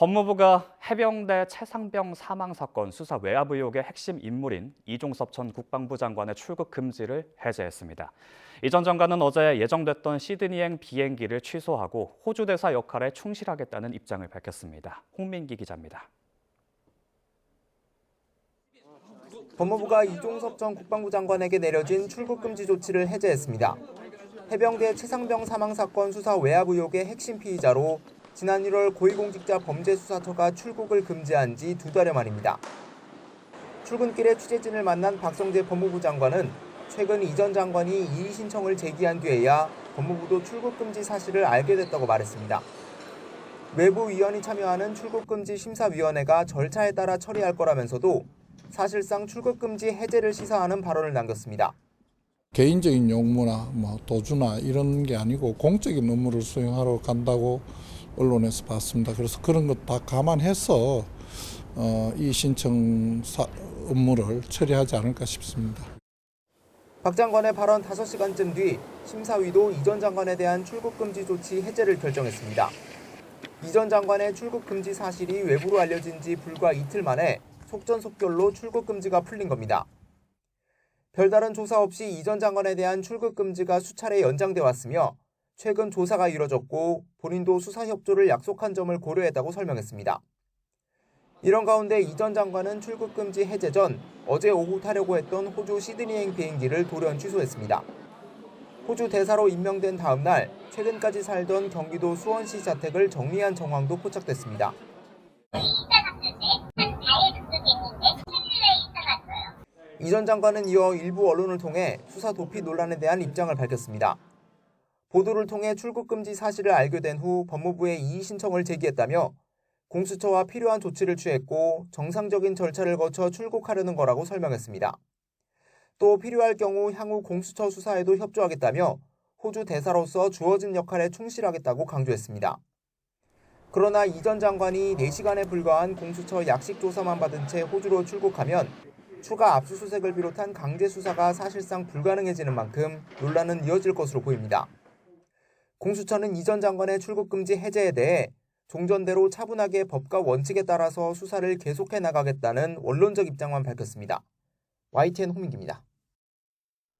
법무부가 해병대 최상병 사망 사건 수사 외압 의혹의 핵심 인물인 이종섭 전 국방부 장관의 출국 금지를 해제했습니다. 이 전 장관은 어제 예정됐던 시드니행 비행기를 취소하고 호주 대사 역할에 충실하겠다는 입장을 밝혔습니다. 홍민기 기자입니다. 법무부가 이종섭 전 국방부 장관에게 내려진 출국 금지 조치를 해제했습니다. 해병대 최상병 사망 사건 수사 외압 의혹의 핵심 피의자로 지난 1월 고위공직자 범죄수사처가 출국을 금지한 지 2달여 만입니다. 출근길에 취재진을 만난 박성재 법무부 장관은 최근 이 전 장관이 이의 신청을 제기한 뒤에야 법무부도 출국 금지 사실을 알게 됐다고 말했습니다. 외부 위원이 참여하는 출국 금지 심사위원회가 절차에 따라 처리할 거라면서도 사실상 출국 금지 해제를 시사하는 발언을 남겼습니다. 개인적인 용무나 도주나 이런 게 아니고 공적인 업무를 수행하러 간다고 언론에서 봤습니다. 그래서 그런 것 다 감안해서 이 신청 업무를 처리하지 않을까 싶습니다. 박 장관의 발언 5시간쯤 뒤 심사위도 이 전 장관에 대한 출국 금지 조치 해제를 결정했습니다. 이 전 장관의 출국 금지 사실이 외부로 알려진 지 불과 이틀 만에 속전속결로 출국 금지가 풀린 겁니다. 별다른 조사 없이 이 전 장관에 대한 출국 금지가 수차례 연장돼 왔으며 최근 조사가 이뤄졌고 본인도 수사 협조를 약속한 점을 고려했다고 설명했습니다. 이런 가운데 이 전 장관은 출국 금지 해제 전 어제 오후 타려고 했던 호주 시드니행 비행기를 돌연 취소했습니다. 호주 대사로 임명된 다음 날 최근까지 살던 경기도 수원시 자택을 정리한 정황도 포착됐습니다. 이 전 장관은 이어 일부 언론을 통해 수사 도피 논란에 대한 입장을 밝혔습니다. 보도를 통해 출국 금지 사실을 알게 된 후 법무부에 이의 신청을 제기했다며 공수처와 필요한 조치를 취했고 정상적인 절차를 거쳐 출국하려는 거라고 설명했습니다. 또 필요할 경우 향후 공수처 수사에도 협조하겠다며 호주 대사로서 주어진 역할에 충실하겠다고 강조했습니다. 그러나 이 전 장관이 4시간에 불과한 공수처 약식 조사만 받은 채 호주로 출국하면 추가 압수수색을 비롯한 강제 수사가 사실상 불가능해지는 만큼 논란은 이어질 것으로 보입니다. 공수처는 이 전 장관의 출국 금지 해제에 대해 종전대로 차분하게 법과 원칙에 따라서 수사를 계속해 나가겠다는 원론적 입장만 밝혔습니다. YTN 홍민기입니다.